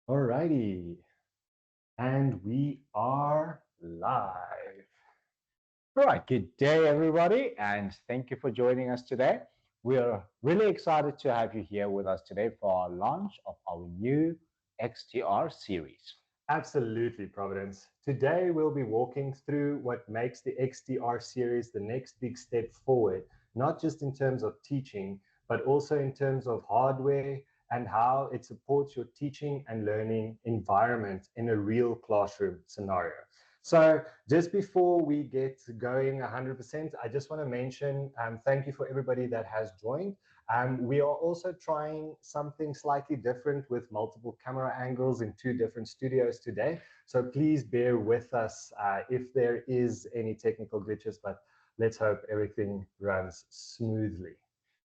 Alrighty, and we are live. All right, good day, everybody, and thank you for joining us today. We are really excited to have you here with us today for our launch of our new XTR series. Absolutely, Providence. Today we'll be walking through what makes the XTR series the next big step forward, not just in terms of teaching, but also in terms of hardware and how it supports your teaching and learning environment in a real classroom scenario. So, just before we get going 100%, I just want to mention thank you for everybody that has joined. We are also trying something slightly different with multiple camera angles in two different studios today. So please bear with us if there is any technical glitches, but let's hope everything runs smoothly.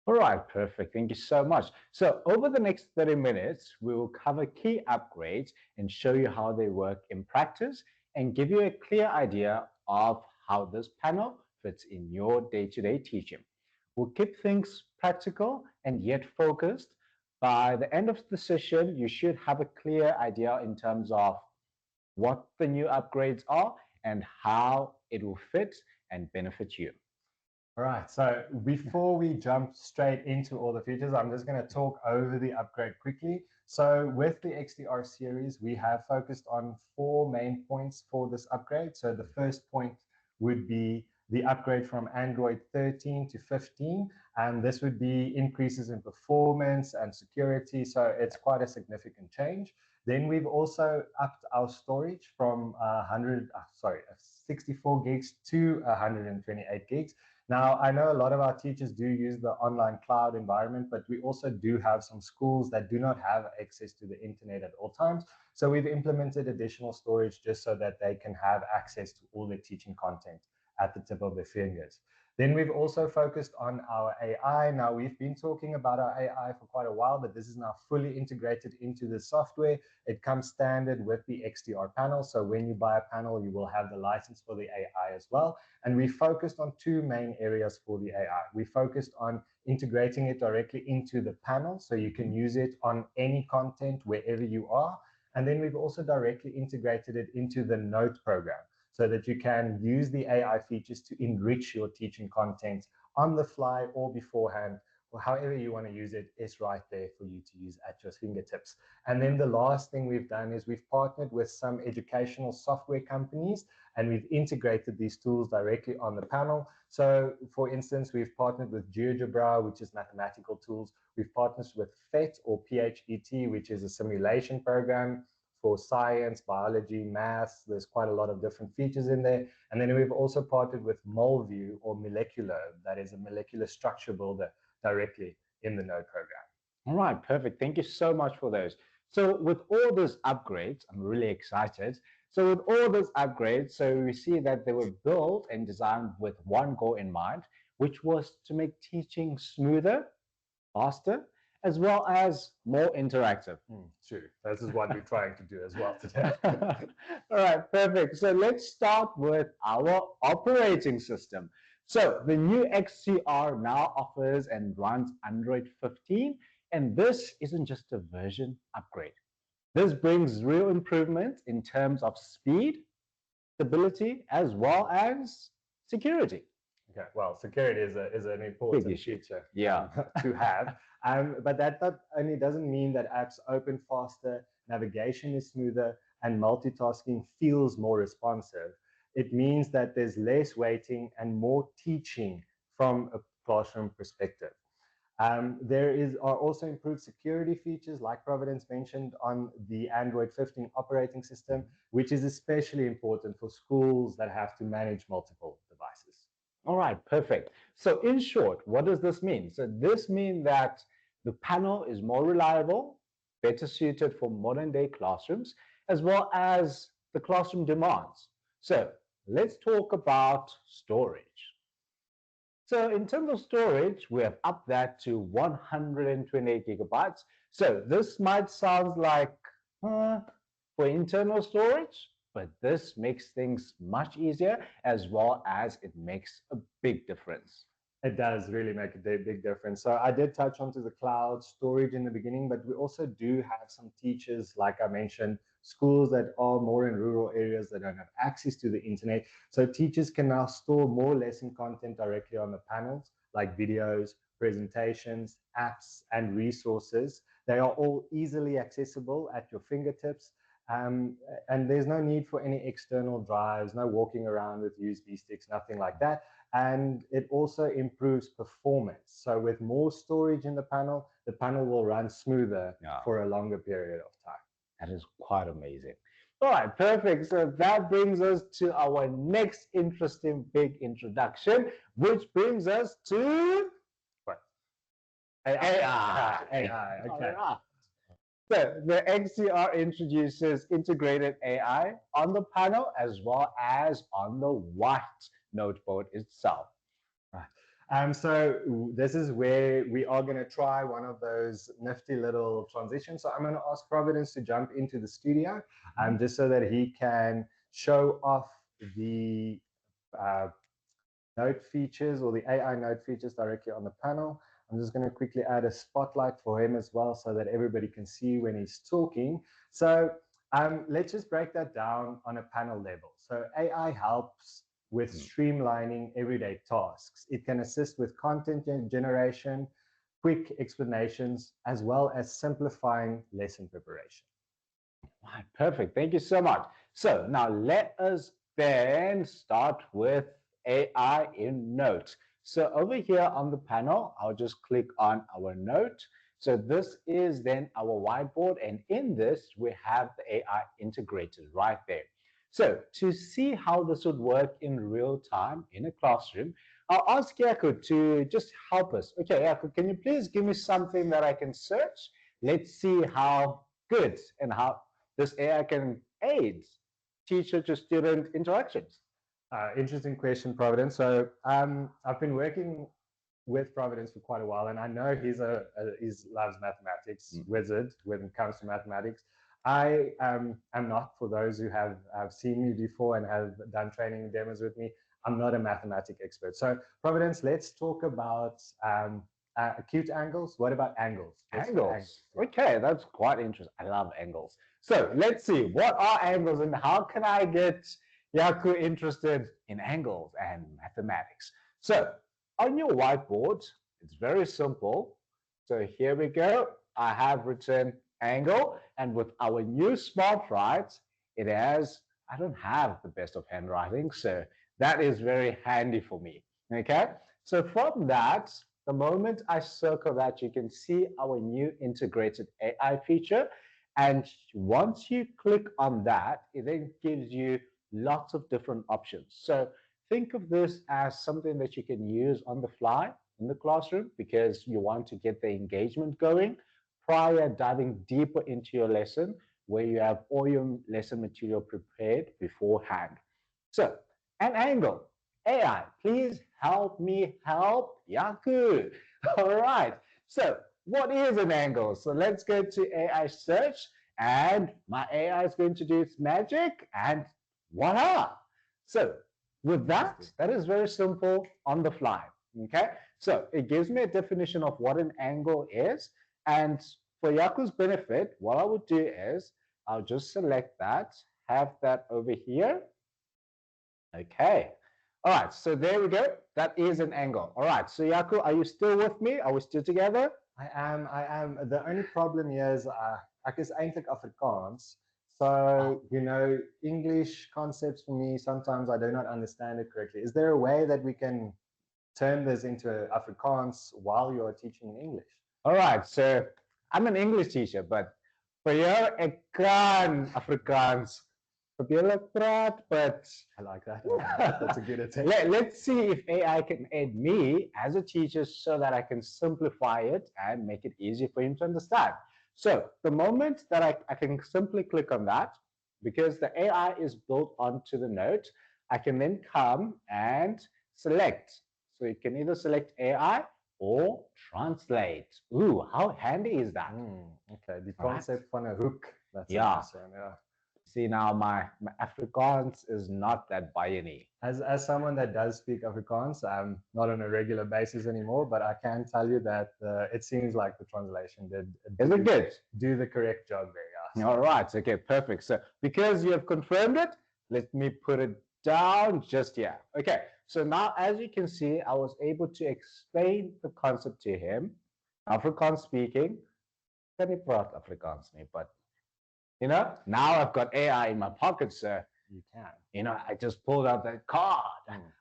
All right, perfect. Thank you so much. So, over the next 30 minutes, we will cover key upgrades and show you how they work in practice and give you a clear idea of how this panel fits in your day-to-day teaching. We'll keep things practical and yet focused. By the end of the session, you should have a clear idea in terms of what the new upgrades are and how it will fit and benefit you. All right, so before we jump straight into all the features, I'm just going to talk over the upgrade quickly. So with the XTR series, we have focused on four main points for this upgrade. So the first point would be the upgrade from Android 13 to 15, and this would be increases in performance and security. So it's quite a significant change. Then we've also upped our storage from 64 gigs to 128 gigs. Now, I know a lot of our teachers do use the online cloud environment, but we also do have some schools that do not have access to the internet at all times. So we've implemented additional storage just so that they can have access to all their teaching content at the tip of their fingers. Then we've also focused on our AI. Now, we've been talking about our AI for quite a while, but this is now fully integrated into the software. It comes standard with the XTR panel. So when you buy a panel, you will have the license for the AI as well. And we focused on two main areas for the AI. We focused on integrating it directly into the panel so you can use it on any content wherever you are. And then we've also directly integrated it into the note program so that you can use the AI features to enrich your teaching content on the fly or beforehand, or however you want to use it is right there for you to use at your fingertips. And then the last thing we've done is we've partnered with some educational software companies and we've integrated these tools directly on the panel. So for instance, we've partnered with GeoGebra, which is mathematical tools. We've partnered with PhET or PhET, which is a simulation program for science, biology, maths. There's quite a lot of different features in there. And then we've also partnered with MolView or Molecular, that is a molecular structure builder directly in the Node program. All right, perfect. Thank you so much for those. So with all those upgrades, I'm really excited. So with all those upgrades, so we see that they were built and designed with one goal in mind, which was to make teaching smoother, faster, as well as more interactive. True. This is what we're trying to do as well today. All right, perfect. So let's start with our operating system. So the new XTR now offers and runs Android 15, and this isn't just a version upgrade. This brings real improvement in terms of speed, stability, as well as security. Okay, well, security is an important feature to have. But that not only doesn't mean that apps open faster, navigation is smoother, and multitasking feels more responsive. It means that there's less waiting and more teaching from a classroom perspective. Are also improved security features, like Providence mentioned, on the Android 15 operating system, which is especially important for schools that have to manage multiple devices. All right, perfect. So in short, what does this mean? So this means that the panel is more reliable, better suited for modern day classrooms, as well as the classroom demands. So let's talk about storage. So in terms of storage, we have upped that to 128 gigabytes. So this might sound like for internal storage, but this makes things much easier as well as it makes a big difference. It does really make a big difference. So I did touch onto the cloud storage in the beginning, but we also do have some teachers, like I mentioned, schools that are more in rural areas that don't have access to the internet. So teachers can now store more lesson content directly on the panels, like videos, presentations, apps, and resources. They are all easily accessible at your fingertips. Um, and there's no need for any external drives, no walking around with USB sticks, nothing like that. And it also improves performance. So with more storage in the panel will run smoother for a longer period of time. That is quite amazing. All right, perfect. So that brings us to our next interesting big introduction, which brings us to what? AI. AI. Okay. So the XTR introduces integrated AI on the panel as well as on the white noteboard itself. So this is where we are going to try one of those nifty little transitions. So I'm going to ask Providence to jump into the studio, just so that he can show off the note features, or the AI note features, directly on the panel. I'm just going to quickly add a spotlight for him as well, so that everybody can see when he's talking. So let's just break that down on a panel level. So AI helps with streamlining everyday tasks. It can assist with content generation, quick explanations, as well as simplifying lesson preparation. Right, perfect. Thank you so much. So now let us then start with AI in Note. So over here on the panel, I'll just click on our Note. So this is then our whiteboard, and in this we have the AI integrated right there. So to see how this would work in real time in a classroom, I'll ask Yaku to just help us. Okay, Yaku, can you please give me something that I can search? Let's see how good and how this AI can aid teacher to student interactions. Interesting question, Providence. So I've been working with Providence for quite a while, and I know he loves mathematics, wizard when it comes to mathematics. I am not, for those who have seen me before and have done training demos with me, I'm not a mathematic expert. So Providence, let's talk about acute angles. What about angles? Angles. Okay, that's quite interesting. I love angles. So let's see, what are angles and how can I get Yaku interested in angles and mathematics? So on your whiteboard, it's very simple. So here we go. I have written angle, and with our new smart write, it has, I don't have the best of handwriting, so that is very handy for me. Okay, so from that, the moment I circle that, you can see our new integrated AI feature. And once you click on that, it then gives you lots of different options. So think of this as something that you can use on the fly in the classroom because you want to get the engagement going prior diving deeper into your lesson, where you have all your lesson material prepared beforehand. So, an angle. AI, please help me help Yaku. All right. So, what is an angle? So, let's go to AI search, and my AI is going to do its magic, and voila. So, with that, that is very simple on the fly. Okay. So, it gives me a definition of what an angle is. And for Yaku's benefit, what I would do is I'll just select that, have that over here. Okay. All right. So there we go. That is an angle. All right. So Yaku, are you still with me? Are we still together? I am. The only problem here is ek is eintlik Afrikaans. So, you know, English concepts for me, sometimes I do not understand it correctly. Is there a way that we can turn this into Afrikaans while you are teaching in English? All right, so I'm an English teacher, but for you, ek kan Afrikaans. But I like that. That's a good attempt. Let's see if AI can aid me as a teacher so that I can simplify it and make it easy for him to understand. So the moment that I can simply click on that, because the AI is built onto the note, I can then come and select. So you can either select AI or translate. Ooh, how handy is that? Okay, the concept van 'n hoek. That's yeah. yeah. see now my Afrikaans is not that bayani. As someone that does speak Afrikaans, not on a regular basis anymore, but I can tell you that it seems like the translation did Is it good? Do the correct job there, yes. All right, okay, perfect. So because you have confirmed it, let me put it down just here. Okay, so now as you can see, I was able to explain the concept to him. Afrikaans speaking, can he praat Afrikaans nie, but you know, now I've got AI in my pocket, sir. You can. You know, I just pulled out that card.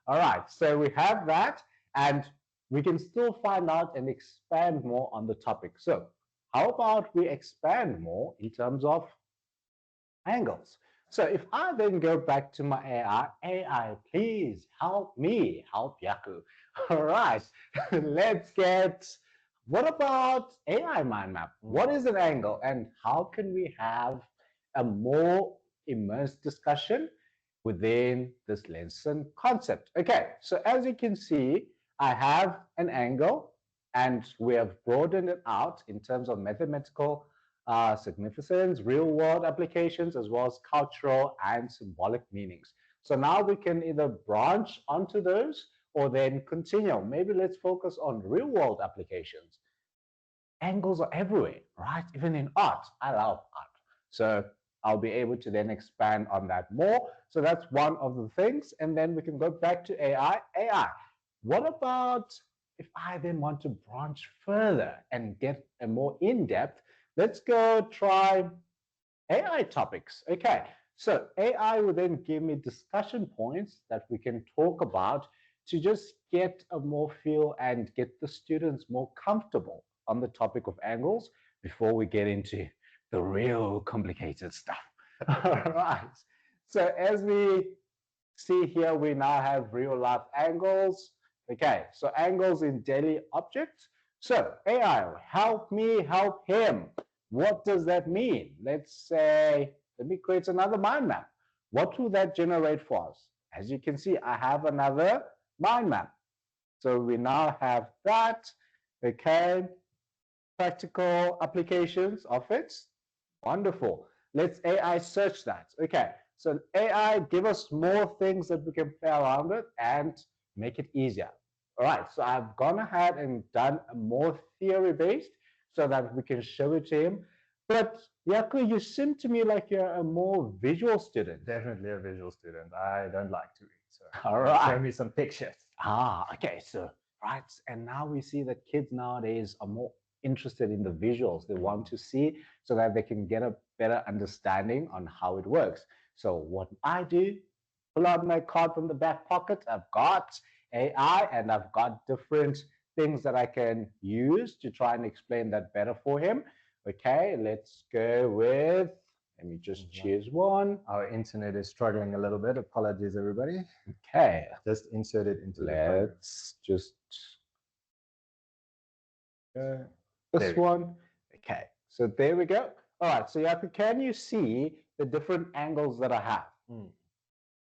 All right, so we have that, and we can still find out and expand more on the topic. So how about we expand more in terms of angles? So if I then go back to my AI, please help me, help Yaku. All right, let's get, what about AI mind map? What is an angle and how can we have a more immersed discussion within this lesson concept? Okay, so as you can see, I have an angle and we have broadened it out in terms of mathematical significance, real world applications, as well as cultural and symbolic meanings. So now we can either branch onto those or then continue. Maybe let's focus on real world applications. Angles are everywhere, right? Even in art, I love art. So I'll be able to then expand on that more. So that's one of the things. And then we can go back to AI. AI, what about if I then want to branch further and get a more in-depth? Let's go try AI topics. Okay, so AI will then give me discussion points that we can talk about to just get a more feel and get the students more comfortable on the topic of angles before we get into the real complicated stuff. All right, so as we see here, we now have real life angles. Okay, so angles in daily objects. So AI, help me help him. What does that mean? Let's say, let me create another mind map. What will that generate for us? As you can see, I have another mind map. So we now have that. Okay, practical applications of it. Wonderful. Let's AI search that. Okay, so AI, give us more things that we can play around with and make it easier. All right, so I've gone ahead and done a more theory-based so that we can show it to him. But Yaku, you seem to me like you're a more visual student. Definitely a visual student. I don't like to read. So all right, show me some pictures. Okay, so right, and now we see that kids nowadays are more interested in the visuals. They want to see so that they can get a better understanding on how it works. So what I do, pull out my card from the back pocket. I've got AI and I've got different things that I can use to try and explain that better for him. Okay, let's go with, let me just choose one. Our internet is struggling a little bit. Apologies, everybody. Okay. Just insert it into let's just go. This one. Okay, so there we go. All right, so Yaku, can you see the different angles that I have?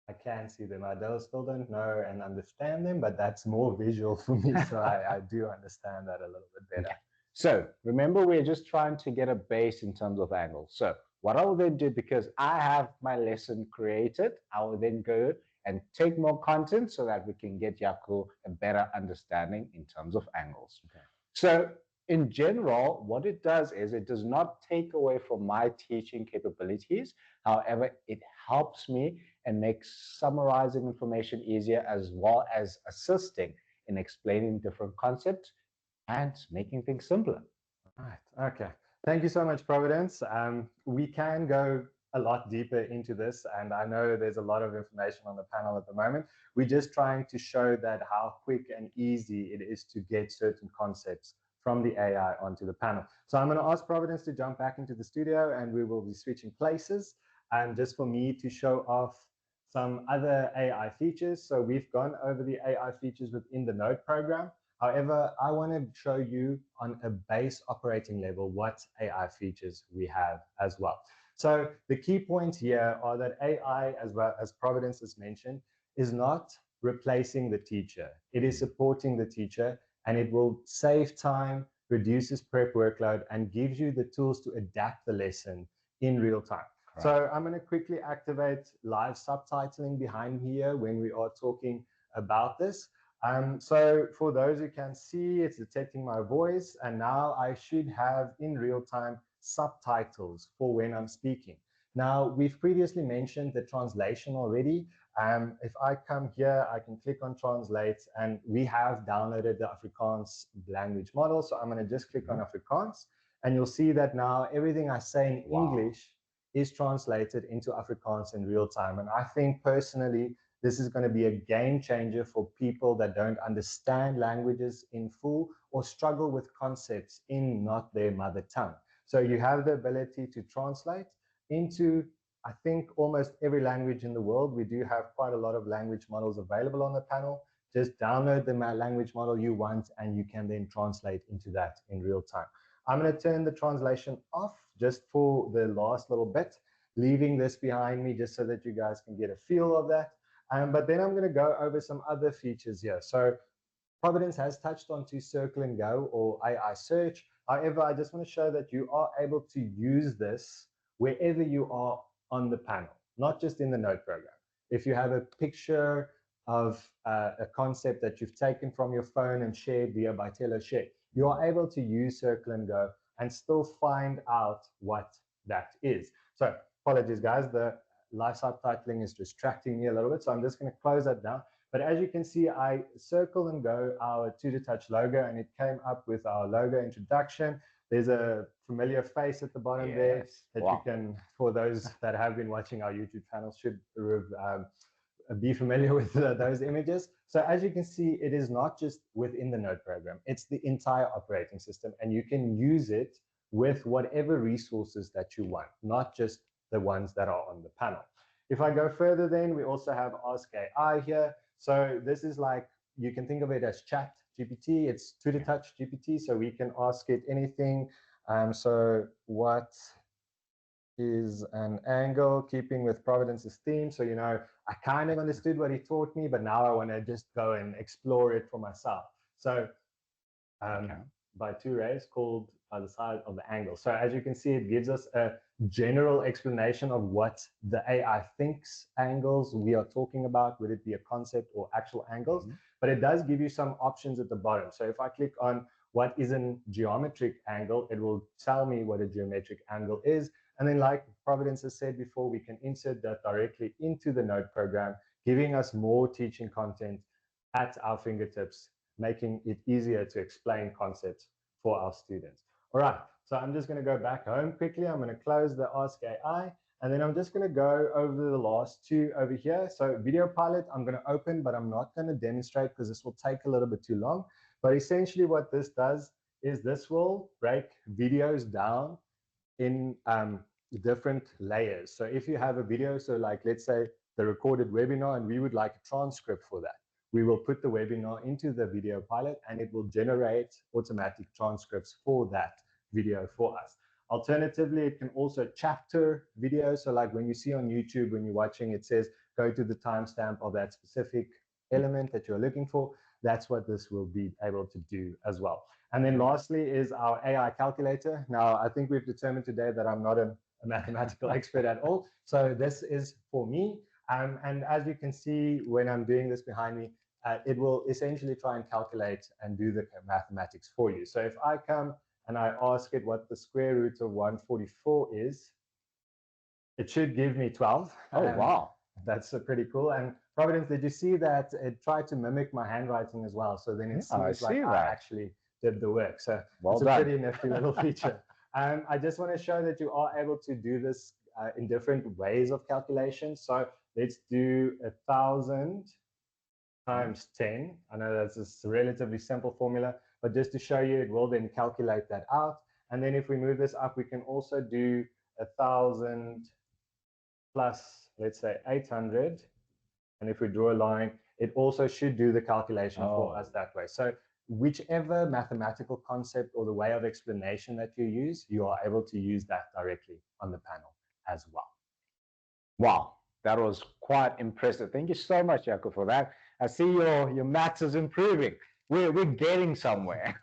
I can see them. I still don't know and understand them, but that's more visual for me. So I do understand that a little bit better. Okay. So remember, we're just trying to get a base in terms of angles. So what I will then do, because I have my lesson created, I will then go and take more content so that we can get Yaku a better understanding in terms of angles. Okay. So in general, what it does is it does not take away from my teaching capabilities. However, it helps me and makes summarizing information easier, as well as assisting in explaining different concepts and making things simpler. Right. Okay. Thank you so much, Providence. We can go a lot deeper into this, and I know there's a lot of information on the panel at the moment. We're just trying to show that how quick and easy it is to get certain concepts from the AI onto the panel. So I'm going to ask Providence to jump back into the studio, and we will be switching places, and just for me to show off some other AI features. So we've gone over the AI features within the Node program. However, I want to show you on a base operating level what AI features we have as well. So the key points here are that AI, as well as Providence has mentioned, is not replacing the teacher. It is supporting the teacher, and it will save time, reduces prep workload, and gives you the tools to adapt the lesson in real time. So I'm going to quickly activate live subtitling behind here when we are talking about this. So for those who can see, it's detecting my voice, and now I should have in real time subtitles for when I'm speaking. Now, we've previously mentioned the translation already. If I come here, I can click on translate, and we have downloaded the Afrikaans language model. So I'm going to just click on Afrikaans, and you'll see that now everything I say in English is translated into Afrikaans in real time. And I think personally, this is going to be a game changer for people that don't understand languages in full or struggle with concepts in not their mother tongue. So you have the ability to translate into, I think, almost every language in the world. We do have quite a lot of language models available on the panel. Just download the language model you want, and you can then translate into that in real time. I'm going to turn the translation off just for the last little bit, leaving this behind me just so that you guys can get a feel of that. But then I'm going to go over some other features here. So Providence has touched on to Circle and Go or AI search. However, I just want to show that you are able to use this wherever you are on the panel, not just in the note program. If you have a picture of a concept that you've taken from your phone and shared via Bytello Share, you are able to use Circle and Go and still find out what that is. So apologies, guys, the live subtitling is distracting me a little bit, so I'm just going to close that down. But as you can see, I Circle and Go our tutortouch logo, and it came up with our logo introduction. There's a familiar face at the bottom there that you can, for those that have been watching our YouTube channel, should be familiar with those images. So as you can see, it is not just within the Note program, it's the entire operating system, and you can use it with whatever resources that you want, not just the ones that are on the panel. If I go further, then we also have Ask AI here. So this is like, you can think of it as Chat GPT. It's tutortouch GPT, so we can ask it anything. So what is an angle, keeping with Providence's theme? So, you know, I kind of understood what he taught me, but now I want to just go and explore it for myself. So by two rays called by the side of the angle. So as you can see, it gives us a general explanation of what the AI thinks angles we are talking about, would it be a concept or actual angles, but it does give you some options at the bottom. So if I click on what is a geometric angle, it will tell me what a geometric angle is. And then, like Providence has said before, we can insert that directly into the Note program, giving us more teaching content at our fingertips, making it easier to explain concepts for our students. All right, so I'm just going to go back home quickly. I'm going to close the Ask AI, and then I'm just going to go over the last two over here. So Video Pilot, I'm going to open, but I'm not going to demonstrate because this will take a little bit too long. But essentially what this does is this will break videos down in different layers. So if you have a video, so like let's say the recorded webinar, and we would like a transcript for that, we will put the webinar into the Video Pilot, and it will generate automatic transcripts for that video for us. Alternatively, it can also chapter videos. So like when you see on YouTube, when you're watching, it says, go to the timestamp of that specific element that you're looking for. That's what this will be able to do as well. And then lastly is our AI calculator. Now, I think we've determined today that I'm not a mathematical expert at all. So this is for me. And as you can see, when I'm doing this behind me, it will essentially try and calculate and do the mathematics for you. So if I come and I ask it what the square root of 144 is, it should give me 12. Oh, wow. That's pretty cool. And Providence, did you see that it tried to mimic my handwriting as well? So then it seems like I actually did the work. So it's a pretty nifty little feature. I just want to show that you are able to do this in different ways of calculation. So let's do 1,000 times 10. I know that's a relatively simple formula, but just to show you, it will then calculate that out. And then if we move this up, we can also do 1,000 plus, let's say, 800. And if we draw a line, it also should do the calculation for us that way. So whichever mathematical concept or the way of explanation that you use, you are able to use that directly on the panel as well. Wow, that was quite impressive. Thank you so much, Jaco, for that. I see your maths is improving. We're getting somewhere.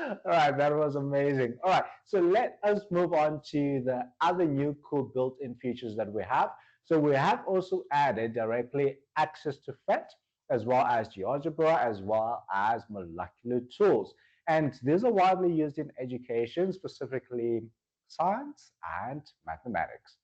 All right, that was amazing. All right, so let us move on to the other new cool built-in features that we have. So we have also added directly access to PhET, as well as GeoGebra, as well as molecular tools. And these are widely used in education, specifically science and mathematics.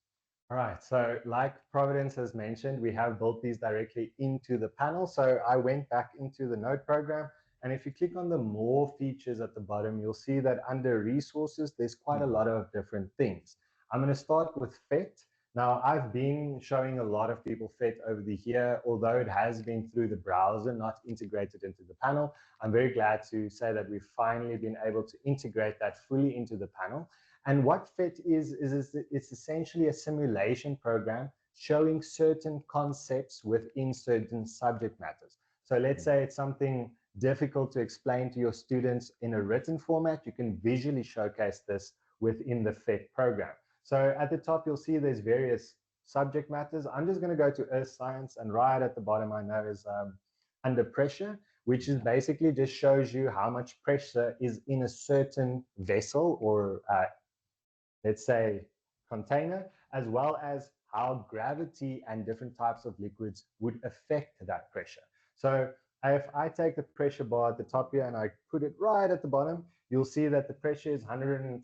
All right, so like Providence has mentioned, we have built these directly into the panel. So I went back into the node program, and if you click on the more features at the bottom, you'll see that under resources, there's quite a lot of different things. I'm going to start with PhET. Now, I've been showing a lot of people PhET over the year, although it has been through the browser, not integrated into the panel. I'm very glad to say that we've finally been able to integrate that fully into the panel. And what PhET is it's essentially a simulation program showing certain concepts within certain subject matters. So let's say it's something difficult to explain to your students in a written format, you can visually showcase this within the PhET program. So at the top, you'll see there's various subject matters. I'm just going to go to earth science, and right at the bottom, I know is under pressure, which is basically just shows you how much pressure is in a certain vessel or let's say, container, as well as how gravity and different types of liquids would affect that pressure. So if I take the pressure bar at the top here and I put it right at the bottom, you'll see that the pressure is 115.889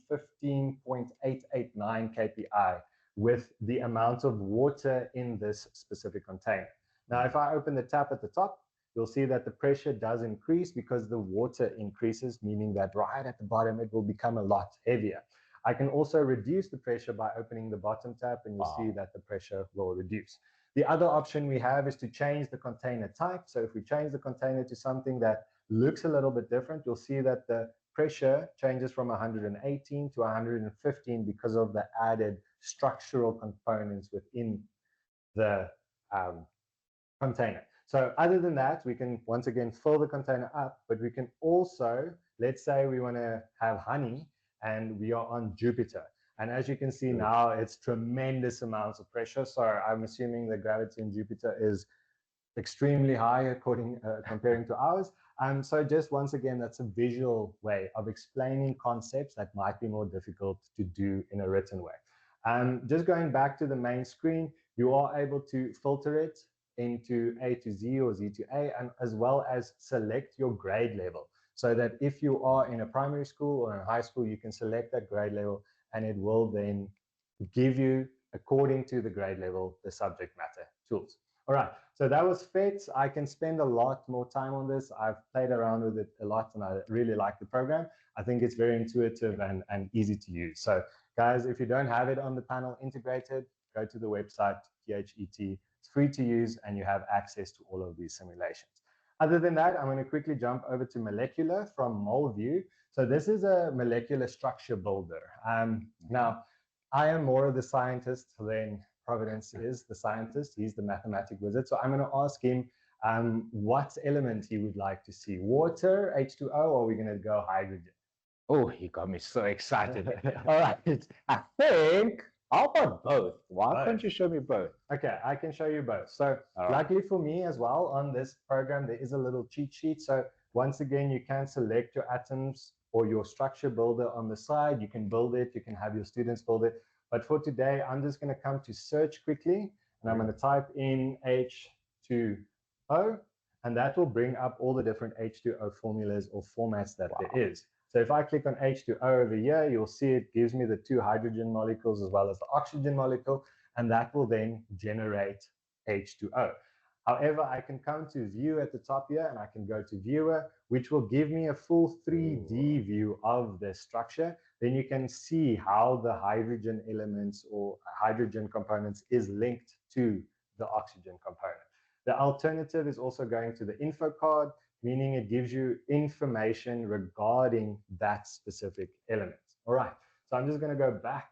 kPa with the amount of water in this specific container. Now, if I open the tap at the top, you'll see that the pressure does increase because the water increases, meaning that right at the bottom, it will become a lot heavier. I can also reduce the pressure by opening the bottom tab, and you'll see that the pressure will reduce. The other option we have is to change the container type. So if we change the container to something that looks a little bit different, you'll see that the pressure changes from 118 to 115 because of the added structural components within the container. So other than that, we can once again fill the container up, but we can also, let's say we want to have honey and we are on Jupiter. And as you can see now, it's tremendous amounts of pressure. So I'm assuming the gravity in Jupiter is extremely high comparing to ours. So just once again, that's a visual way of explaining concepts that might be more difficult to do in a written way. Just going back to the main screen, you are able to filter it into A to Z or Z to A, and as well as select your grade level. So that if you are in a primary school or in high school, you can select that grade level and it will then give you, according to the grade level, the subject matter tools. All right, so that was PhET. I can spend a lot more time on this. I've played around with it a lot and I really like the program. I think it's very intuitive and easy to use. So guys, if you don't have it on the panel integrated, go to the website, PhET. It's free to use and you have access to all of these simulations. Other than that, I'm going to quickly jump over to molecular from MolView. So this is a molecular structure builder. Now, I am more of the scientist than Providence is the scientist. He's the mathematic wizard. So I'm going to ask him what element he would like to see. Water, H2O, or are we going to go hydrogen? Oh, he got me so excited. All right. I think, how about both? Why can't you show me both? Okay, I can show you both. So luckily for me as well, on this program, there is a little cheat sheet. So once again, you can select your atoms or your structure builder on the side. You can build it. You can have your students build it. But for today, I'm just going to come to search quickly, and I'm going to type in H2O, and that will bring up all the different H2O formulas or formats that there is. So if I click on H2O over here, you'll see it gives me the 2 hydrogen molecules as well as the oxygen molecule, and that will then generate H2O. However, I can come to view at the top here and I can go to viewer, which will give me a full 3D view of the structure. Then you can see how the hydrogen elements or hydrogen components is linked to the oxygen component. The alternative is also going to the info card, meaning it gives you information regarding that specific element. All right, so I'm just going to go back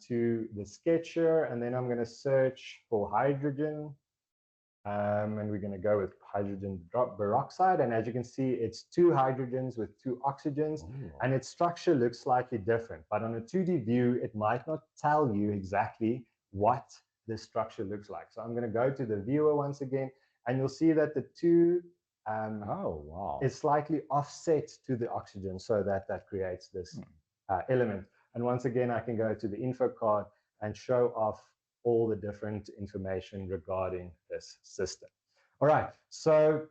to the sketcher, and then I'm going to search for hydrogen. And we're going to go with hydrogen peroxide. And as you can see, it's 2 hydrogens with 2 oxygens, and its structure looks slightly different. But on a 2D view, it might not tell you exactly what the structure looks like. So I'm going to go to the viewer once again, and you'll see that the 2 Oh, wow. is slightly offset to the oxygen, so that creates this element. And once again, I can go to the info card and show off all the different information regarding this system. All right, so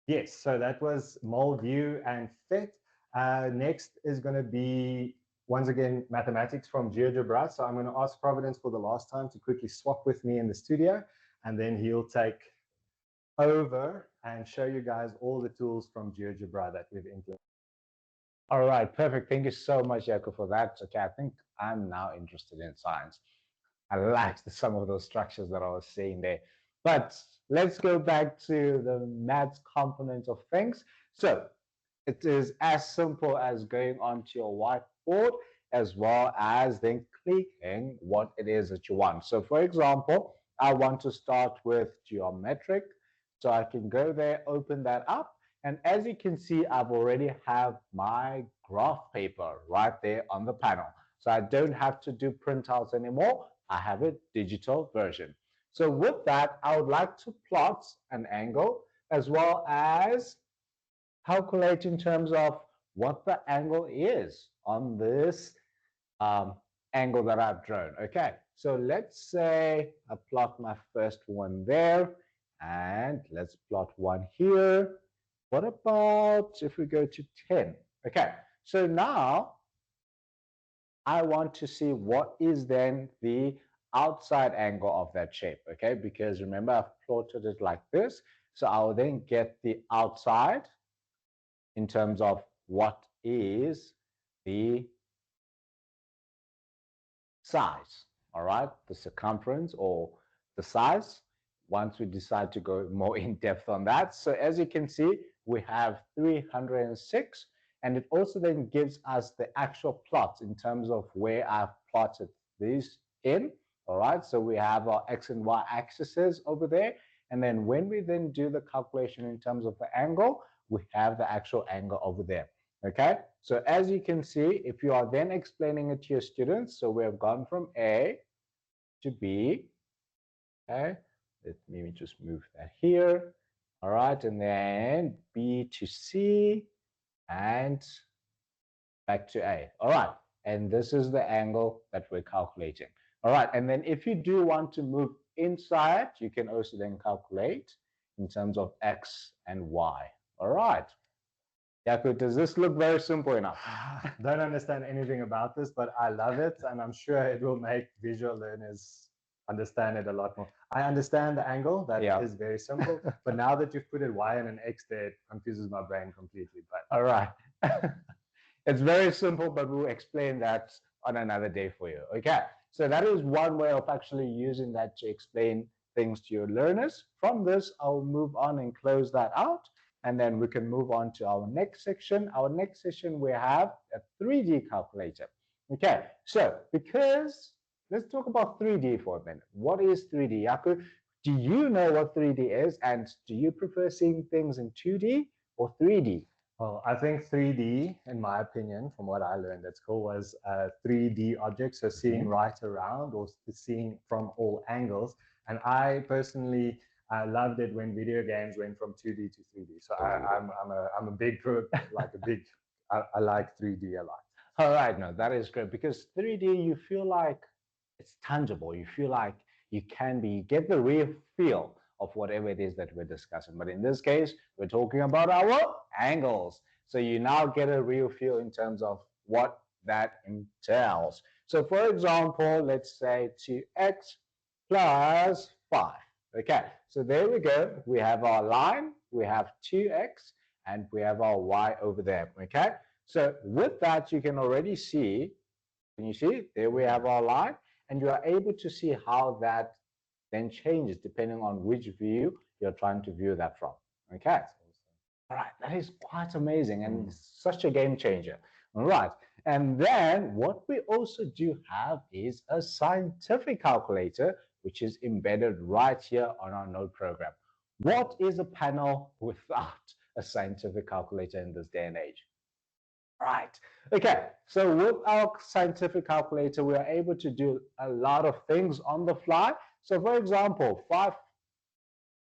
yes, so that was mold, view, and fit. Next is going to be, once again, mathematics from GeoGebra. So I'm going to ask Providence for the last time to quickly swap with me in the studio, and then he'll take over and show you guys all the tools from GeoGebra that we've implemented. All right, perfect. Thank you so much, Jaco, for that. Okay, I think I'm now interested in science. I like some of those structures that I was saying there. But let's go back to the maths component of things. So it is as simple as going onto your whiteboard as well as then clicking what it is that you want. So for example, I want to start with geometric. So I can go there, open that up. And as you can see, I've already have my graph paper right there on the panel. So I don't have to do printouts anymore. I have a digital version. So with that, I would like to plot an angle as well as calculate in terms of what the angle is on this angle that I've drawn. Okay, so let's say I plot my first one there, and let's plot one here. What about if we go to 10? Okay, so now I want to see what is then the outside angle of that shape, okay? Because remember, I've plotted it like this. So I will then get the outside in terms of what is the size, all right? The circumference or the size, once we decide to go more in depth on that. So as you can see, we have 306, and it also then gives us the actual plot in terms of where I've plotted these in, all right? So we have our X and Y axes over there, and then when we then do the calculation in terms of the angle, we have the actual angle over there. Okay, so as you can see, if you are then explaining it to your students, so we have gone from A to B, okay, let me just move that here, all right, and then B to C, and back to A, all right, and this is the angle that we're calculating, all right, and then if you do want to move inside, you can also then calculate in terms of X and Y, all right. Jaco, does this look very simple enough? Don't understand anything about this, but I love it, and I'm sure it will make visual learners understand it a lot more. I understand the angle, that is very simple, but now that you've put a Y and an X there, it confuses my brain completely. But all right. It's very simple, but we'll explain that on another day for you. Okay, so that is one way of actually using that to explain things to your learners. From this, I'll move on and close that out. And then we can move on to our next section. Our next section, we have a 3D calculator. Okay, so because let's talk about 3D for a minute. What is 3D? Jaco, do you know what 3D is? And do you prefer seeing things in 2D or 3D? Well, I think 3D, in my opinion, from what I learned at school, was 3D objects, so seeing right around or seeing from all angles. And I personally loved it when video games went from 2D to 3D. So I'm a big group, like a big, I like 3D a lot. All right, no, that is great because 3D, you feel like it's tangible. You feel like you get the real feel of whatever it is that we're discussing. But in this case, we're talking about our angles. So you now get a real feel in terms of what that entails. So for example, let's say 2x plus 5. Okay, so there we go. We have our line, we have 2x, and we have our y over there. Okay, so with that, you can already see, can you see? There we have our line, and you are able to see how that then changes depending on which view you're trying to view that from. Okay. All right, that is quite amazing and such a game changer. All right, and then what we also do have is a scientific calculator, which is embedded right here on our node program. What is a panel without a scientific calculator in this day and age? Right. Okay, so with our scientific calculator, we are able to do a lot of things on the fly. So for example, 5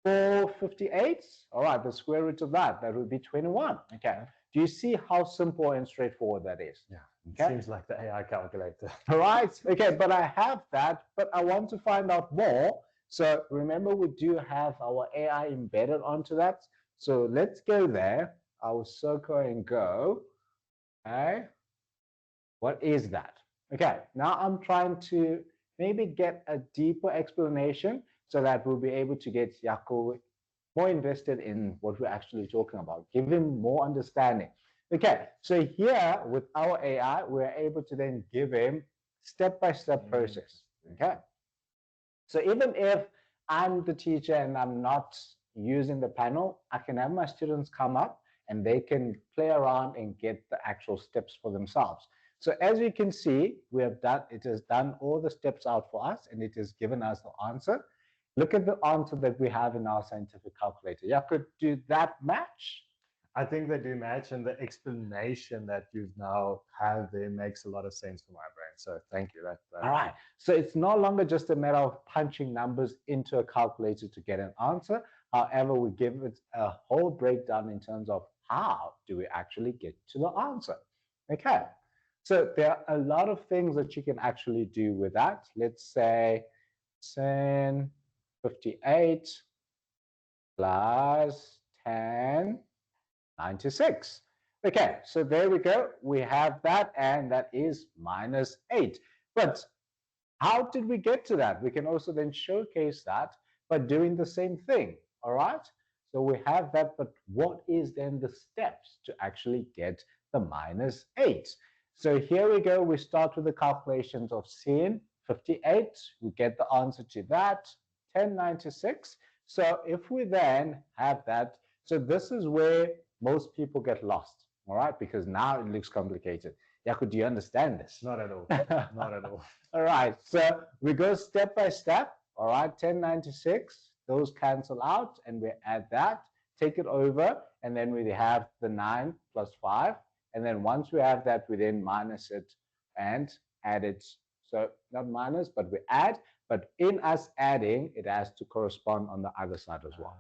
458. All right, the square root of that would be 21. Okay. Do you see how simple and straightforward that is? Yeah. Okay. Seems like the AI calculator. All right. Okay, but I have that, but I want to find out more. So remember, we do have our AI embedded onto that. So let's go there. I will circle and go. Okay. What is that? Okay, now I'm trying to maybe get a deeper explanation so that we'll be able to get Jaco more invested in what we're actually talking about, give him more understanding. Okay, so here with our AI, we're able to then give him step-by-step process. Okay, so even if I'm the teacher and I'm not using the panel, I can have my students come up and they can play around and get the actual steps for themselves. So as you can see, it has done all the steps out for us and it has given us the answer. Look at the answer that we have in our scientific calculator. Yeah, could do that match? I think they do match, and the explanation that you've now have there makes a lot of sense for my brain. So thank you. All right. So it's no longer just a matter of punching numbers into a calculator to get an answer. However, we give it a whole breakdown in terms of how do we actually get to the answer. Okay. So there are a lot of things that you can actually do with that. Let's say 1058 plus 1096. Okay, so there we go. We have that, and that is -8. But how did we get to that? We can also then showcase that by doing the same thing, all right? So we have that, but what is then the steps to actually get the -8? So here we go. We start with the calculations of sin 58. We get the answer to that, 1096. So if we then have that, so this is where most people get lost, all right? Because now it looks complicated. Jaco, do you understand this? Not at all. Not at all. All right, so we go step by step. All right, 1096, those cancel out, and we add that, take it over, and then we have the 9 plus 5. And then once we have that, we then minus it and add it. So not minus, but we add. But in us adding, it has to correspond on the other side as well.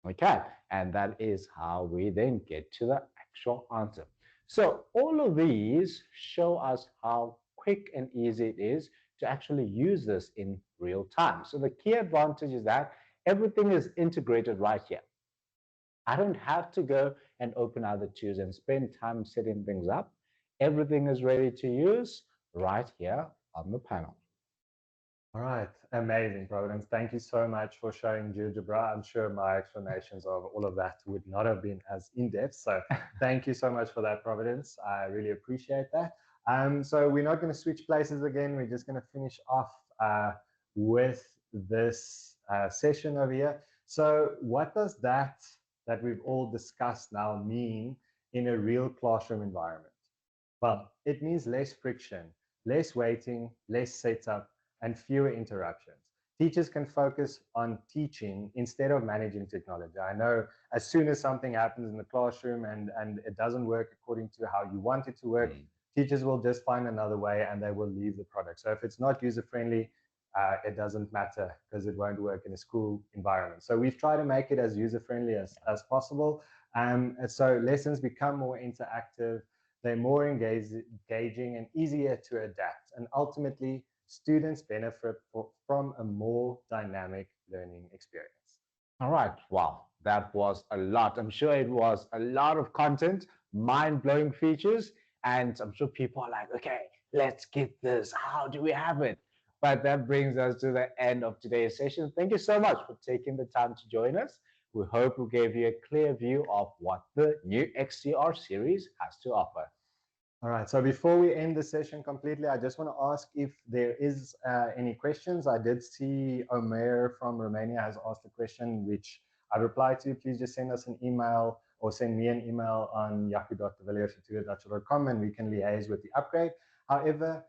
Okay, and that is how we then get to the actual answer. So all of these show us how quick and easy it is to actually use this in real time. So the key advantage is that everything is integrated right here. I don't have to go and open other tools and spend time setting things up. Everything is ready to use right here on the panel. All right, amazing, Providence. Thank you so much for showing GeoGebra. I'm sure my explanations of all of that would not have been as in-depth. So thank you so much for that, Providence. I really appreciate that. So we're not going to switch places again. We're just going to finish off with this session over here. So what does that we've all discussed now mean in a real classroom environment? Well, it means less friction, less waiting, less setup, and fewer interruptions. Teachers can focus on teaching instead of managing technology. I know as soon as something happens in the classroom and it doesn't work according to how you want it to work, teachers will just find another way and they will leave the product. So if it's not user-friendly, it doesn't matter because it won't work in a school environment. So we've tried to make it as user-friendly as possible. And so lessons become more interactive, they're more engaging and easier to adapt. And ultimately, students benefit from a more dynamic learning experience. All right. Wow. That was a lot. I'm sure it was a lot of content, mind-blowing features. And I'm sure people are like, okay, let's get this. How do we have it? But that brings us to the end of today's session. Thank you so much for taking the time to join us. We hope we gave you a clear view of what the new XTR series has to offer. All right, so before we end the session completely, I just want to ask if there is any questions. I did see Omer from Romania has asked a question, which I replied to. Please just send us an email or send me an email on jaco.devilliers@tutortouch.com and we can liaise with the upgrade. However,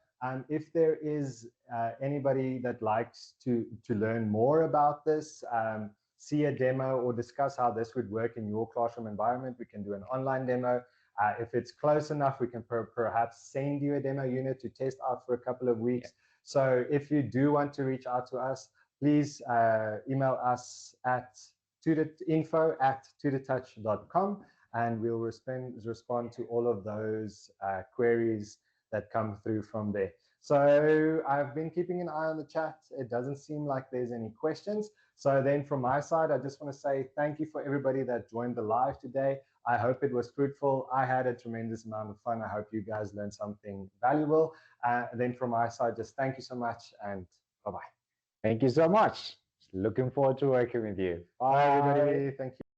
if there is anybody that likes to learn more about this, see a demo or discuss how this would work in your classroom environment, we can do an online demo. If it's close enough, we can perhaps send you a demo unit to test out for a couple of weeks. So if you do want to reach out to us, please email us at info@tutortouch.com, and we'll respond to all of those queries that come through from there. So I've been keeping an eye on the chat. It doesn't seem like there's any questions. So then from my side, I just want to say thank you for everybody that joined the live today. I hope it was fruitful. I had a tremendous amount of fun. I hope you guys learned something valuable. Then from my side, just thank you so much, and bye-bye. Thank you so much. Looking forward to working with you. Bye, everybody. Thank you.